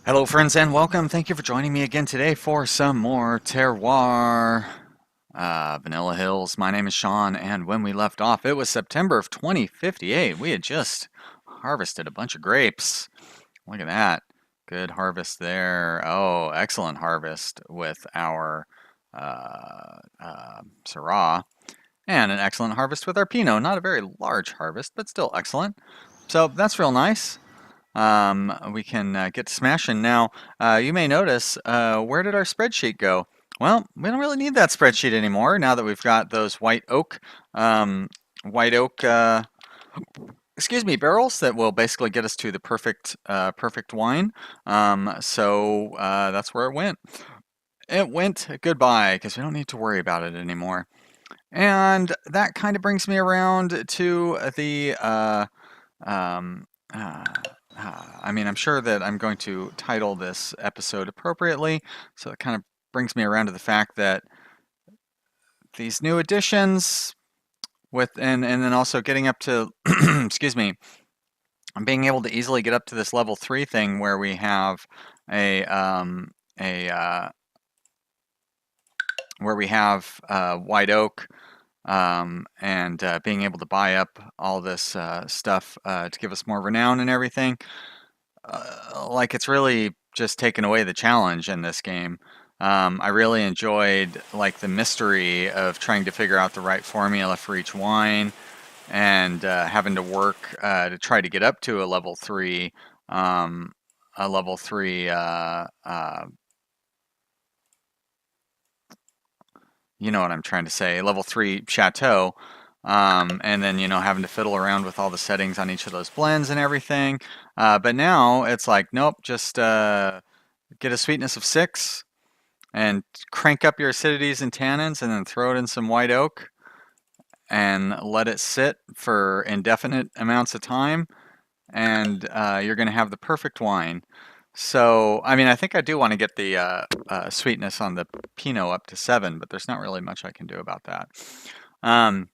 Hello, friends, and welcome. Thank you for joining me again today for some more Terroir Vanilla Hills. My name is Sean, and when we left off, it was September of 2058. We had just harvested a bunch of grapes. Look at that. Good harvest there. Oh, excellent harvest with our Syrah, and an excellent harvest with our Pinot. Not a very large harvest, but still excellent. So that's real nice. We can get to smashing now. You may notice, where did our spreadsheet go? Well, we don't really need that spreadsheet anymore now that we've got those um, white oak, excuse me, barrels that will basically get us to the perfect wine. That's where it went. It went goodbye because we don't need to worry about it anymore. And that kind of brings me around to the um, uh, I mean, I'm sure that I'm going to title this episode appropriately, so it kind of brings me around to the fact that these new additions and then also getting up to excuse me, being able to easily get up to this level 3 thing where we have a a where we have white oak and being able to buy up all this stuff to give us more renown and everything. Like it's really just taken away the challenge in this game. I really enjoyed like the mystery of trying to figure out the right formula for each wine and having to work to try to get up to um, a level three, you know what I'm trying to say, level 3 chateau. And then, having to fiddle around with all the settings on each of those blends and everything. But now it's like, nope, just get a sweetness of 6 and crank up your acidities and tannins and then throw it in some white oak and let it sit for indefinite amounts of time. And you're going to have the perfect wine. So, I mean, I think I do want to get the sweetness on the Pinot up to 7, but there's not really much I can do about that. Um,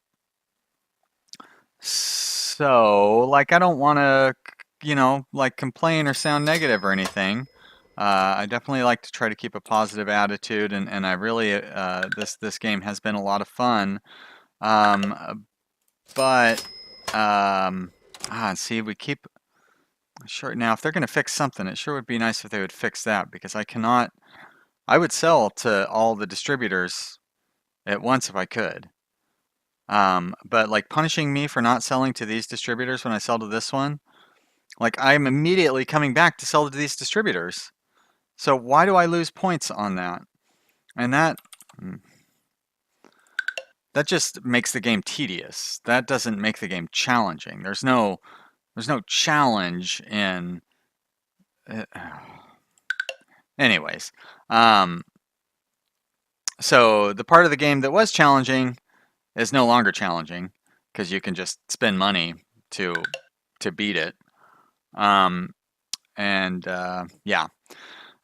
like, I don't want to, like complain or sound negative or anything. I definitely like to try to keep a positive attitude, and I really, this game has been a lot of fun. Um, but, see, we keep, sure, now if they're going to fix something, it sure would be nice if they would fix that, because I would sell to all the distributors at once if I could. But like punishing me for not selling to these distributors when I sell to this one, like I'm immediately coming back to sell to these distributors. So why do I lose points on that? And mm, that just makes the game tedious. That doesn't make the game challenging. There's no challenge in uh, anyways. Um, so the part of the game that was challenging is no longer challenging because you can just spend money to beat it. Um, and yeah.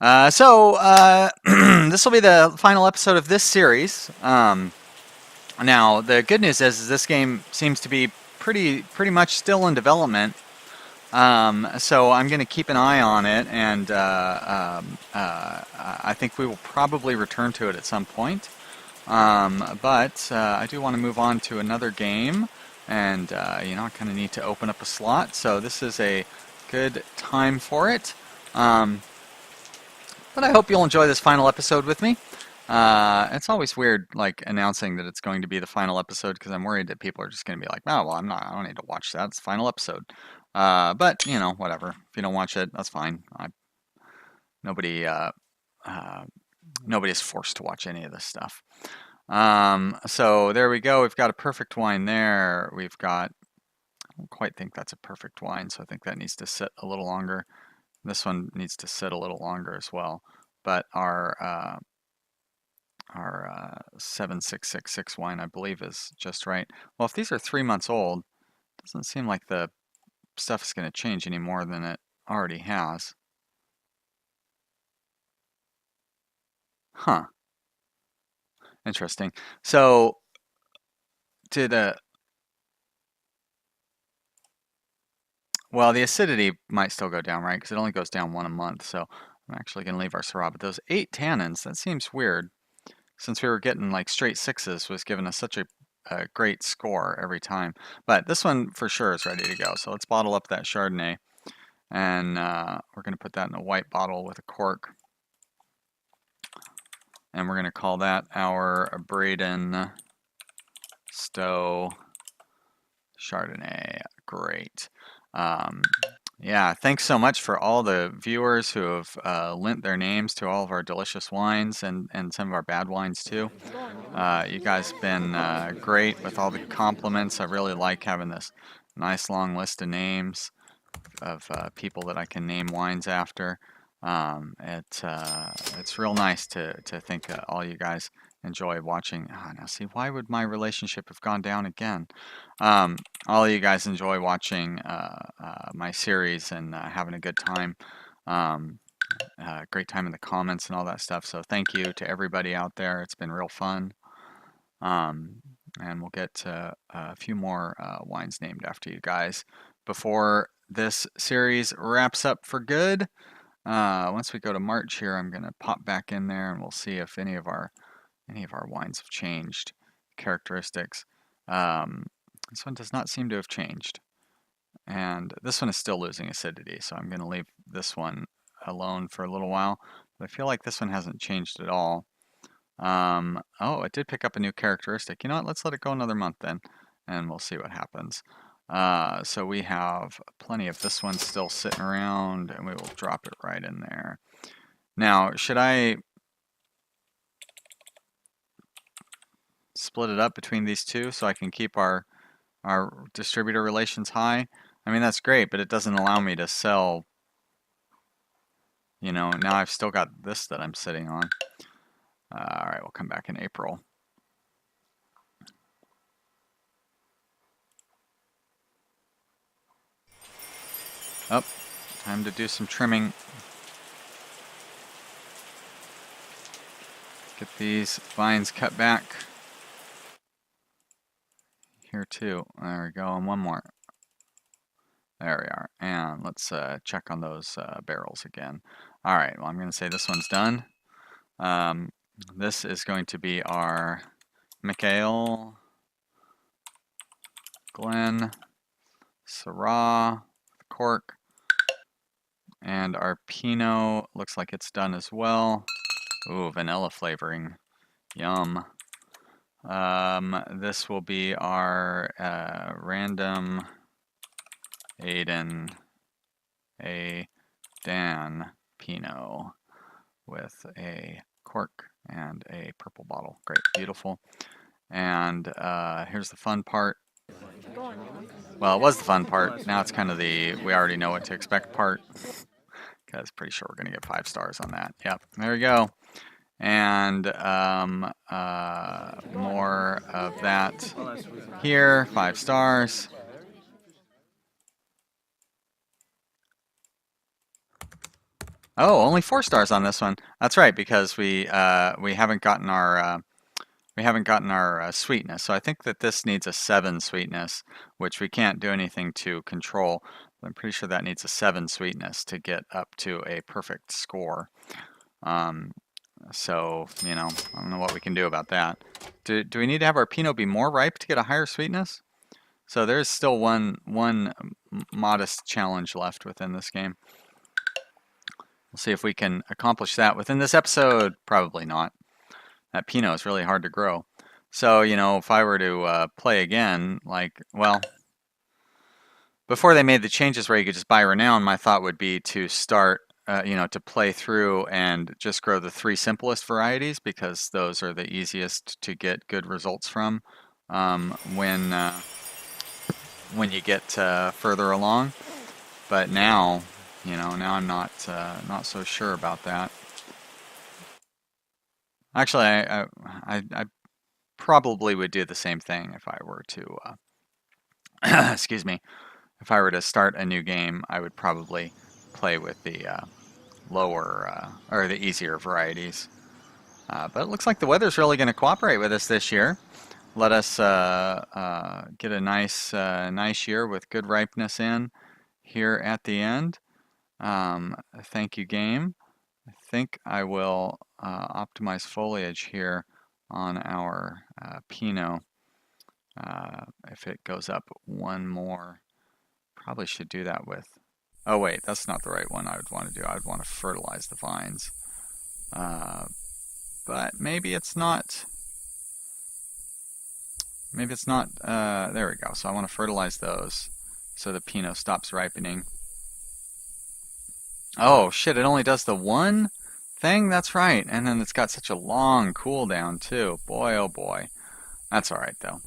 This will be the final episode of this series. Now the good news is this game seems to be pretty much still in development. So I'm going to keep an eye on it, and I think we will probably return to it at some point. But I do want to move on to another game, and I kind of need to open up a slot, so this is a good time for it. But I hope you'll enjoy this final episode with me. It's always weird, like announcing that it's going to be the final episode because I'm worried that people are just going to be like, "Oh, well, I don't need to watch that. It's the final episode." But whatever. If you don't watch it, that's fine. Nobody, uh, nobody is forced to watch any of this stuff. So there we go. We've got a perfect wine there. We've got. I don't quite think that's a perfect wine, so I think that needs to sit a little longer. This one needs to sit a little longer as well. But our 7666 wine, I believe, is just right. Well, if these are 3 months old, it doesn't seem like the stuff is going to change any more than it already has. Huh. Interesting. So, did well, the acidity might still go down, right? Because it only goes down 1 a month. So I'm actually going to leave our Syrah, but those 8 tannins, that seems weird. Since we were getting like straight 6s, was giving us such a great score every time. But this one for sure is ready to go. So let's bottle up that Chardonnay. And we're going to put that in a white bottle with a cork. And we're going to call that our Braden Stowe Chardonnay. Great. Yeah, thanks so much for all the viewers who have lent their names to all of our delicious wines and some of our bad wines too. You guys have been great with all the compliments. I really like having this nice long list of names of people that I can name wines after. It's real nice to think that all you guys enjoy watching. Oh, now see, why would my relationship have gone down again? All of you guys enjoy watching my series and having a good time. Great time in the comments and all that stuff. So thank you to everybody out there. It's been real fun. And we'll get a few more wines named after you guys before this series wraps up for good. Once we go to March here, I'm going to pop back in there and we'll see if any of our wines have changed characteristics. This one does not seem to have changed. And this one is still losing acidity, so I'm going to leave this one alone for a little while. But I feel like this one hasn't changed at all. Oh, it did pick up a new characteristic. You know what? Let's let it go another month then, and we'll see what happens. So we have plenty of this one still sitting around, and we will drop it right in there. Now, should I split it up between these two so I can keep our distributor relations high? I mean, that's great, but it doesn't allow me to sell. You know, now I've still got this that I'm sitting on. All right, we'll come back in April. Oh, time to do some trimming. Get these vines cut back. Here too. There we go, and one more. There we are. And let's check on those barrels again. All right, well, I'm going to say this one's done. This is going to be our Mikhail, Glen, Syrah, cork, and our Pinot looks like it's done as well. Ooh, vanilla flavoring. Yum. This will be our random Aiden A. Dan Pinot with a cork and a purple bottle. Great, beautiful. And here's the fun part. Well, it was the fun part. Now it's kind of the we already know what to expect part. Because pretty sure we're going to get 5 stars on that. Yep, there we go. And more of that here, 5 stars. Oh, only 4 stars on this one. That's right, because we haven't gotten our sweetness. So I think that this needs a 7 sweetness, which we can't do anything to control. But I'm pretty sure that needs a 7 sweetness to get up to a perfect score. So, you know, I don't know what we can do about that. Do we need to have our Pinot be more ripe to get a higher sweetness? So there's still one modest challenge left within this game. We'll see if we can accomplish that within this episode. Probably not. That Pinot is really hard to grow. So, you know, if I were to play again, like, well, before they made the changes where you could just buy Renown, my thought would be to start, you know, to play through and just grow the 3 simplest varieties because those are the easiest to get good results from when you get further along. But now, you know, now I'm not so sure about that. Actually, I probably would do the same thing if I were to, excuse me, if I were to start a new game, I would probably play with the lower or the easier varieties. But it looks like the weather's really going to cooperate with us this year. Let us get a nice year with good ripeness in here at the end. Thank you, game. I think I will optimize foliage here on our Pinot. If it goes up one more, probably should do that with. Oh wait, that's not the right one I would want to do. I would want to fertilize the vines. But maybe it's not. Maybe it's not. There we go. So I want to fertilize those so the Pinot stops ripening. Oh shit, it only does the one thing? That's right. And then it's got such a long cooldown too. Boy, oh boy. That's alright though.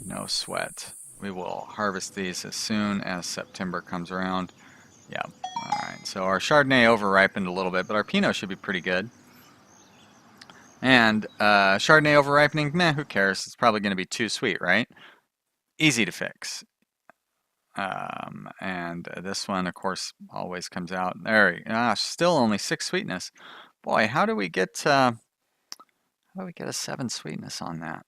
No sweat. We will harvest these as soon as September comes around. Yeah. Alright, so our Chardonnay over-ripened a little bit, but our Pinot should be pretty good. And Chardonnay over-ripening, meh, who cares? It's probably going to be too sweet, right? Easy to fix. And this one, of course, always comes out. There, still only 6 sweetness. Boy, how do we get a 7 sweetness on that?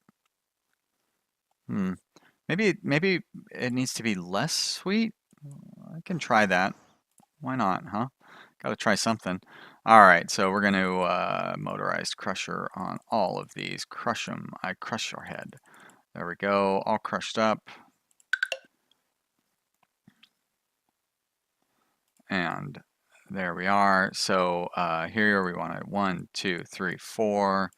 Maybe it needs to be less sweet. I can try that. Why not, huh? Got to try something. All right, so we're going to motorized crusher on all of these. Crush them. I crush your head. There we go, all crushed up. And there we are. So here we want it 1, 2, 3, 4.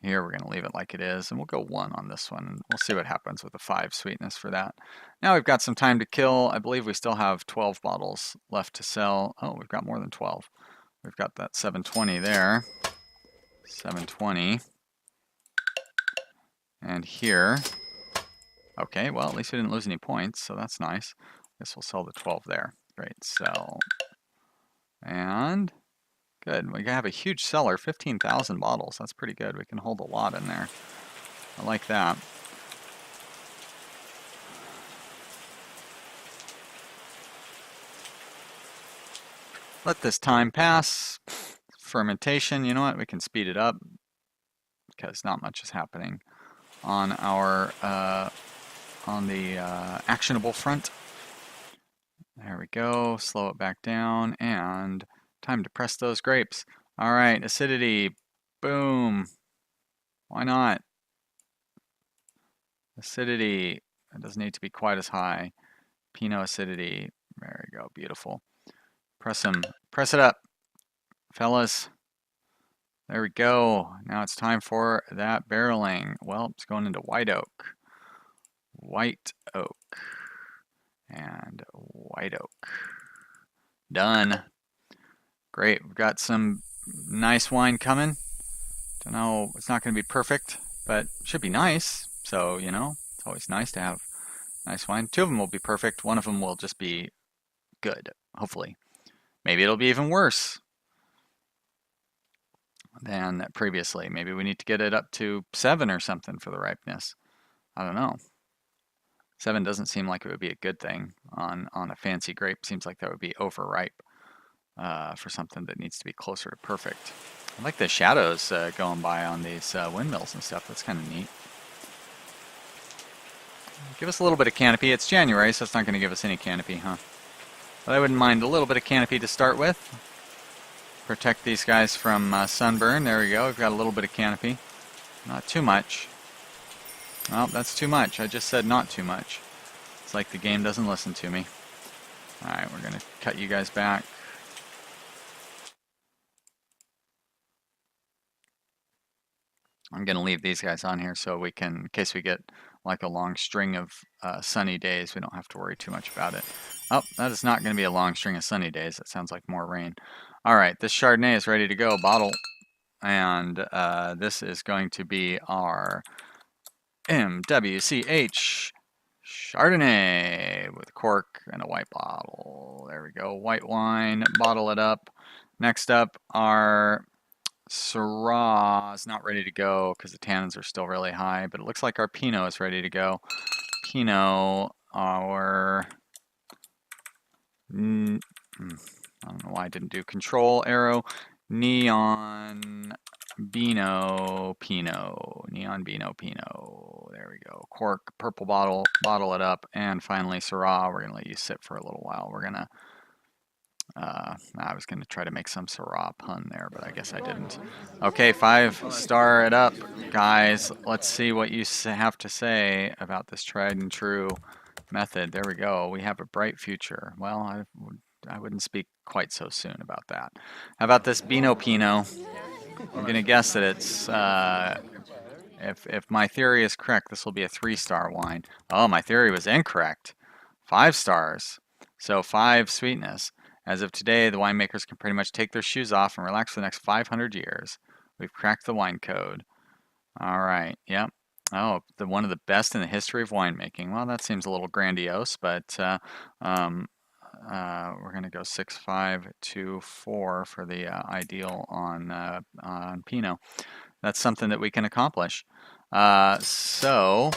Here we're going to leave it like it is, and we'll go 1 on this one. And we'll see what happens with the 5 sweetness for that. Now we've got some time to kill. I believe we still have 12 bottles left to sell. Oh, we've got more than 12. We've got that 720 there. 720. And here. Okay, well, at least we didn't lose any points, so that's nice. Guess we'll sell the 12 there. Great, sell. And good. We have a huge cellar, 15,000 bottles. That's pretty good. We can hold a lot in there. I like that. Let this time pass. Fermentation, you know what? We can speed it up because not much is happening on our on the actionable front. There we go. Slow it back down and time to press those grapes. All right, acidity. Boom. Why not? Acidity. It doesn't need to be quite as high. Pinot acidity. There we go. Beautiful. Press them. Press it up, fellas. There we go. Now it's time for that barreling. Well, it's going into white oak. White oak. And white oak. Done. Great. We've got some nice wine coming. Don't know, it's not going to be perfect, but it should be nice. So, you know, it's always nice to have nice wine. 2 of them will be perfect. 1 of them will just be good, hopefully. Maybe it'll be even worse than previously. Maybe we need to get it up to 7 or something for the ripeness. I don't know. 7 doesn't seem like it would be a good thing on a fancy grape. Seems like that would be overripe for something that needs to be closer to perfect. I like the shadows going by on these windmills and stuff. That's kind of neat. Give us a little bit of canopy. It's January, so it's not going to give us any canopy, huh? But I wouldn't mind a little bit of canopy to start with. Protect these guys from sunburn. There we go. We've got a little bit of canopy. Not too much. Well, that's too much. I just said not too much. It's like the game doesn't listen to me. Alright, we're going to cut you guys back. I'm going to leave these guys on here so we can, in case we get like a long string of sunny days, we don't have to worry too much about it. Oh, that is not going to be a long string of sunny days. That sounds like more rain. All right, this Chardonnay is ready to go, bottle. And this is going to be our MWCH Chardonnay with a cork and a white bottle. There we go, white wine, bottle it up. Next up, our Syrah is not ready to go because the tannins are still really high, but it looks like our Pinot is ready to go. Pinot, our... I don't know why I didn't do control arrow. Neon Beano Pinot. Neon Beano Pinot. There we go. Cork, purple bottle, bottle it up. And finally, Syrah, we're going to let you sit for a little while. We're going to I was going to try to make some Syrah pun there, but I guess I didn't. Okay, 5-star it up, guys. Let's see what you have to say about this tried and true method. There we go. We have a bright future. Well, I wouldn't speak quite so soon about that. How about this Beano Pinot? I'm going to guess that it's, if my theory is correct, this will be a 3-star wine. Oh, my theory was incorrect. 5 stars. So 5 sweetness. As of today, the winemakers can pretty much take their shoes off and relax for the next 500 years. We've cracked the wine code. All right. Yep. Oh, one of the best in the history of winemaking. Well, that seems a little grandiose, but we're going to go 6.524 for the ideal on Pinot. That's something that we can accomplish. So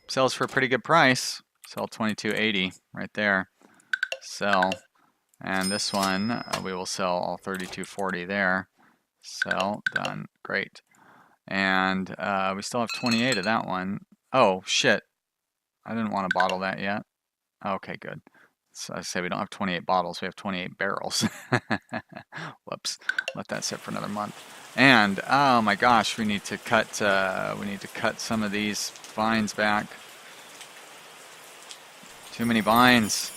sells for a pretty good price. Sell 22.80 right there. Sell. And this one, we will sell all 32.40 there. Sell, done, great. And we still have 28 of that one. Oh, shit. I didn't want to bottle that yet. Okay, good. So I say we don't have 28 bottles, we have 28 barrels. Whoops, let that sit for another month. And, oh my gosh, we need to cut some of these vines back. Too many vines.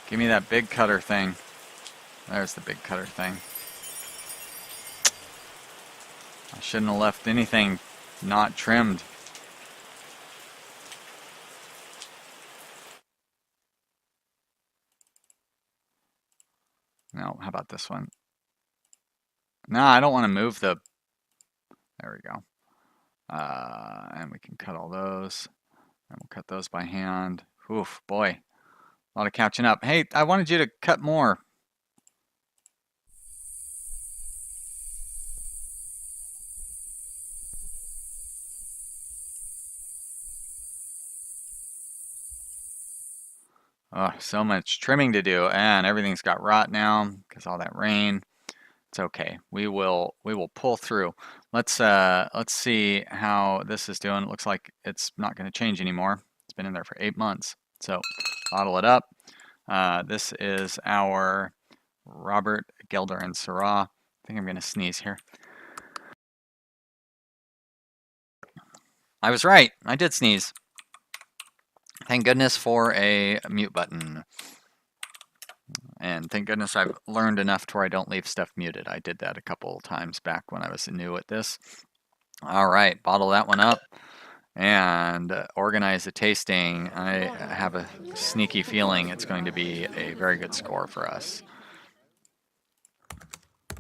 Give me that big cutter thing. There's the big cutter thing. I shouldn't have left anything not trimmed. No, how about this one? No, I don't want to move the... There we go. And we can cut all those. And we'll cut those by hand. Oof, boy. A lot of catching up. Hey, I wanted you to cut more. Oh, so much trimming to do, and everything's got rot now because all that rain. It's okay. We will pull through. Let's see how this is doing. It looks like it's not going to change anymore. It's been in there for 8 months. So bottle it up. This is our Robert Gelder and Syrah. I think I'm going to sneeze here. I was right. I did sneeze. Thank goodness for a mute button. And thank goodness I've learned enough to where I don't leave stuff muted. I did that a couple times back when I was new at this. All right, bottle that one up and organize the tasting. I have a sneaky feeling it's going to be a very good score for us.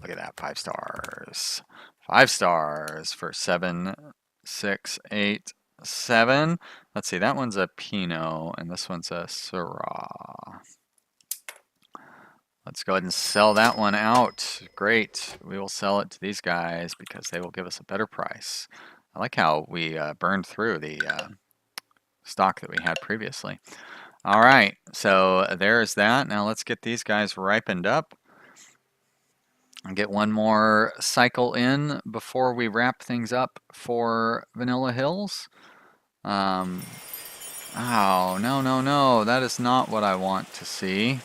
Look at that, 5 stars. 5 stars for 7, 6, 8, 7. Let's see, that one's a Pinot and this one's a Syrah. Let's go ahead and sell that one out. Great. We will sell it to these guys because they will give us a better price. I like how we burned through the stock that we had previously. All right, so there's that. Now let's get these guys ripened up and get one more cycle in before we wrap things up for Vanilla Hills. Oh, no. That is not what I want to see.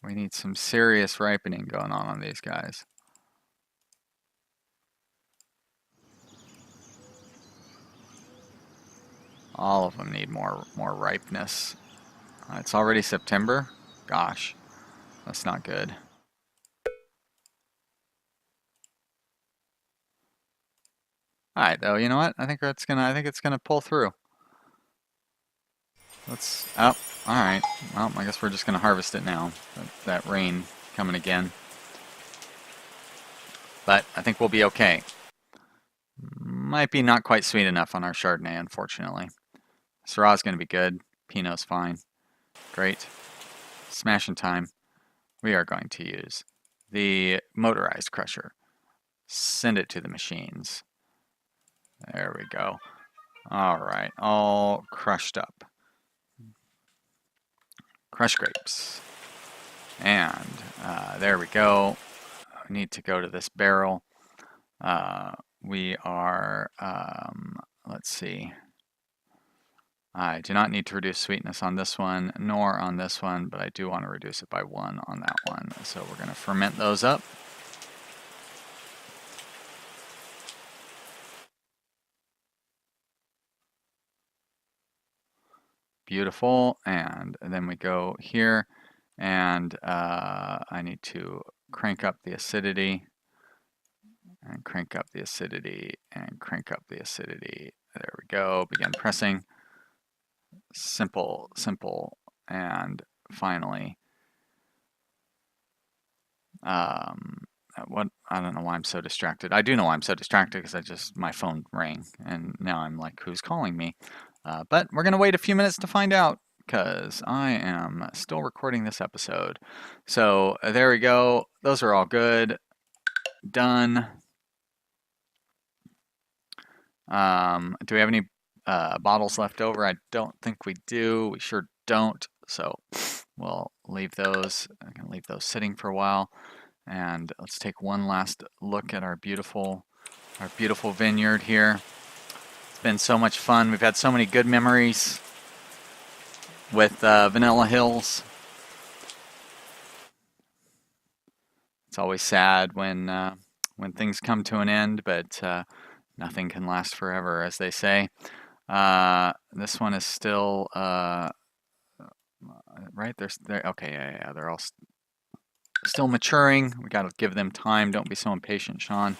We need some serious ripening going on these guys. All of them need more ripeness. It's already September. Gosh, that's not good. All right, though. You know what? I think it's gonna pull through. Let's. Oh, all right. Well, I guess we're just gonna harvest it now. That rain coming again. But I think we'll be okay. Might be not quite sweet enough on our Chardonnay, unfortunately. Syrah's gonna be good. Pinot's fine. Great. Smashing time. We are going to use the motorized crusher. Send it to the machines. There we go. All right, all crushed up. Crushed grapes. And there we go. We need to go to this barrel. We are, let's see. I do not need to reduce sweetness on this one, nor on this one, but I do want to reduce it by 1 on that one. So we're going to ferment those up. Beautiful. And then we go here, and I need to crank up the acidity, and crank up the acidity, and crank up the acidity. There we go. Begin pressing. Simple, simple. And finally, what, I don't know why I'm so distracted. I do know why I'm so distracted because my phone rang and now I'm like, who's calling me? But we're gonna wait a few minutes to find out because I am still recording this episode. So there we go. Those are all good. Done. Do we have any bottles left over? I don't think we do. We sure don't. So we'll leave those. I'm gonna leave those sitting for a while. And let's take one last look at our beautiful vineyard here. It's been so much fun. We've had so many good memories with Vanilla Hills. It's always sad when things come to an end, but nothing can last forever, as they say. This one is still right. Okay, yeah. They're all still maturing. We got to give them time. Don't be so impatient, Sean.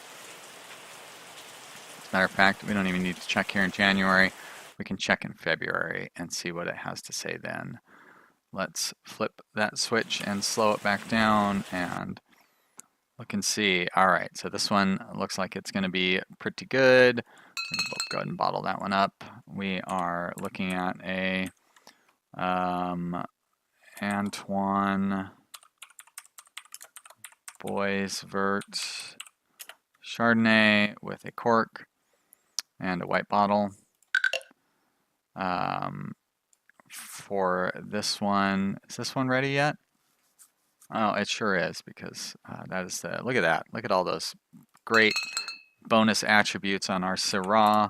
As a matter of fact, we don't even need to check here in January. We can check in February and see what it has to say then. Let's flip that switch and slow it back down and look and see. All right, so this one looks like it's going to be pretty good. We'll go ahead and bottle that one up. We are looking at a Antoine Bois Vert Chardonnay with a cork and a white bottle. For this one, is this one ready yet? Oh, it sure is, because that is the, look at that. Look at all those great bonus attributes on our Syrah.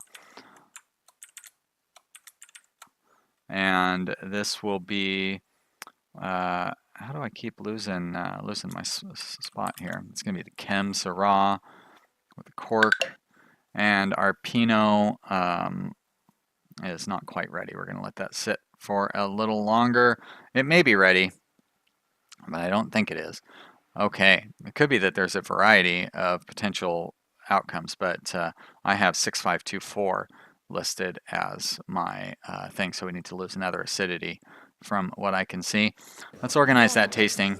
And this will be, how do I keep losing my spot here? It's going to be the Chem Syrah with the cork. And our Pinot is not quite ready. We're going to let that sit for a little longer. It may be ready, but I don't think it is. Okay, it could be that there's a variety of potential outcomes, but I have 6524 listed as my thing, so we need to lose another acidity from what I can see. Let's organize that tasting.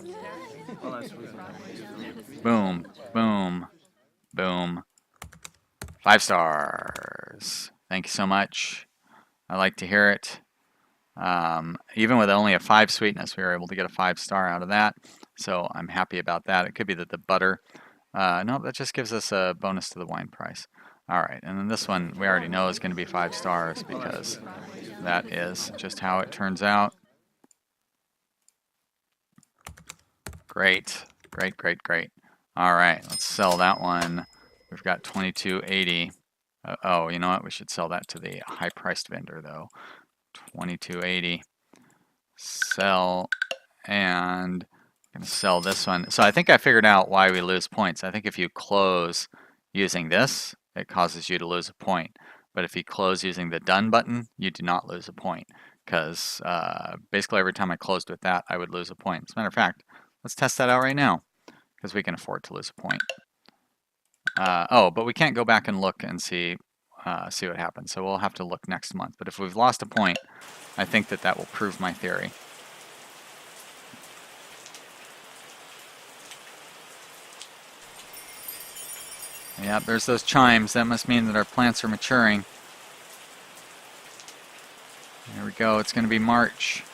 Boom, boom, boom. 5 stars. Thank you so much. I like to hear it. Even with only a 5 sweetness, we were able to get a 5-star out of that. So I'm happy about that. It could be that the butter, no, that just gives us a bonus to the wine price. All right, and then this one we already know is going to be 5 stars because that is just how it turns out. Great, great, great, great. All right, let's sell that one. We've got 2280. Oh, you know what? We should sell that to the high-priced vendor though. 2280. Sell, and I'm gonna sell this one. So I think I figured out why we lose points. I think if you close using this, it causes you to lose a point. But if you close using the done button, you do not lose a point, because basically every time I closed with that, I would lose a point. As a matter of fact, let's test that out right now, because we can afford to lose a point. Oh, but we can't go back and look and see what happens. So we'll have to look next month. But if we've lost a point, I think that will prove my theory. Yeah, there's those chimes. That must mean that our plants are maturing. There we go. It's going to be March.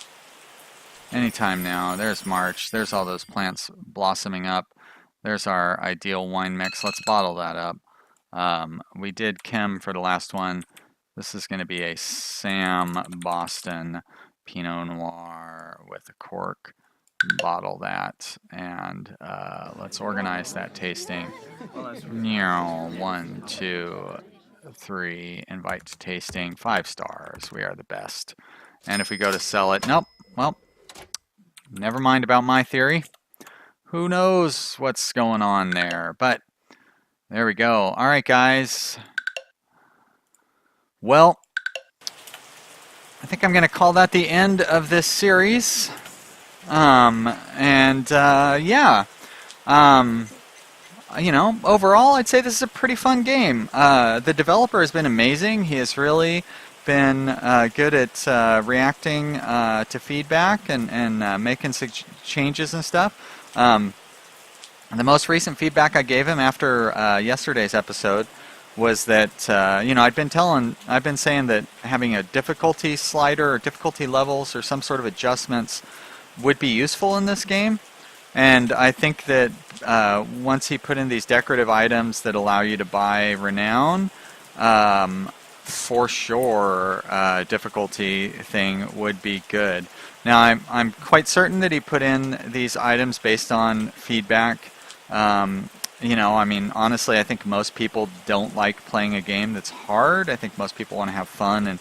Anytime now. There's March. There's all those plants blossoming up. There's our ideal wine mix. Let's bottle that up. We did Chem for the last one. This is going to be a Sam Boston Pinot Noir with a cork. bottle that, and let's organize that tasting. 1, 2, 3, invite to tasting, 5 stars. We are the best. And if we go to sell it, nope. Well, never mind about my theory. Who knows what's going on there? But there we go. All right, guys. Well, I think I'm going to call that the end of this series. Yeah. Overall, I'd say this is a pretty fun game. The developer has been amazing. He has really been good at reacting to feedback and making changes and stuff. The most recent feedback I gave him after yesterday's episode was that I've been saying that having a difficulty slider or difficulty levels or some sort of adjustments would be useful in this game. And I think that once he put in these decorative items that allow you to buy renown, for sure, difficulty thing would be good. Now, I'm quite certain that he put in these items based on feedback. Honestly, I think most people don't like playing a game that's hard. I think most people want to have fun and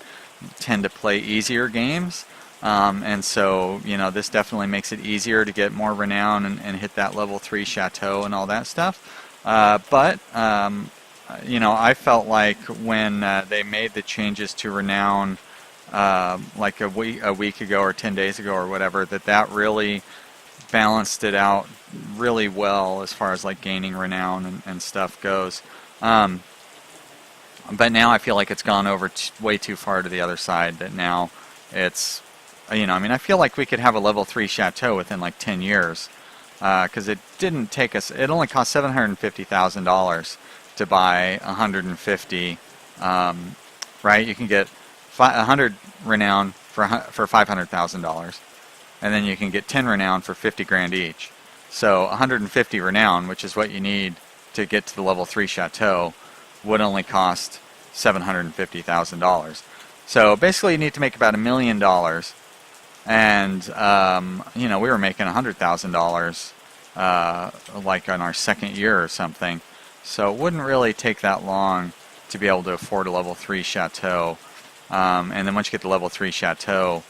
tend to play easier games. And so, this definitely makes it easier to get more renown and hit that level 3 chateau and all that stuff. But I felt like when they made the changes to renown, like a week ago or 10 days ago or whatever, that really balanced it out really well as far as like gaining renown and stuff goes. But now I feel like it's gone over way too far to the other side, that now it's, I feel like we could have a level 3 chateau within like 10 years, because it didn't take us, it only cost $750,000 to buy 150, right? You can get 100 renown for $500,000, and then you can get 10 renown for 50 grand each. So 150 renown, which is what you need to get to the level 3 chateau, would only cost $750,000. So basically you need to make about $1 million. And, we were making $100,000 like on our second year or something. So it wouldn't really take that long to be able to afford a level 3 chateau. And then once you get to level 3 chateau,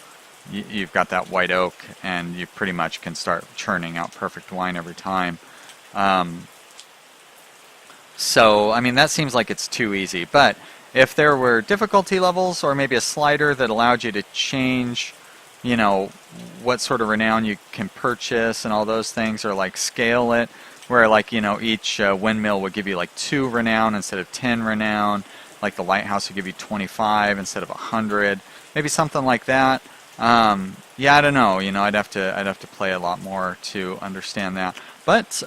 you've got that white oak, and you pretty much can start churning out perfect wine every time. That seems like it's too easy. But if there were difficulty levels or maybe a slider that allowed you to change, what sort of renown you can purchase and all those things, or like scale it, where like, each windmill would give you like 2 renown instead of 10 renown, like the lighthouse would give you 25 instead of 100, maybe something like that. Yeah, I don't know. I'd have to play a lot more to understand that. But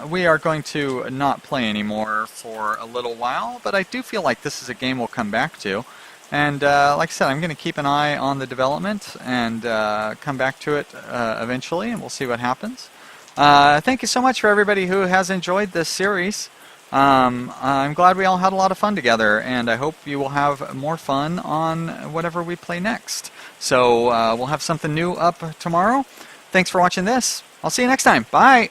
we are going to not play anymore for a little while. But I do feel like this is a game we'll come back to. And like I said, I'm going to keep an eye on the development and come back to it eventually, and we'll see what happens. Thank you so much for everybody who has enjoyed this series. I'm glad we all had a lot of fun together, and I hope you will have more fun on whatever we play next. So we'll have something new up tomorrow. Thanks for watching this. I'll see you next time. Bye!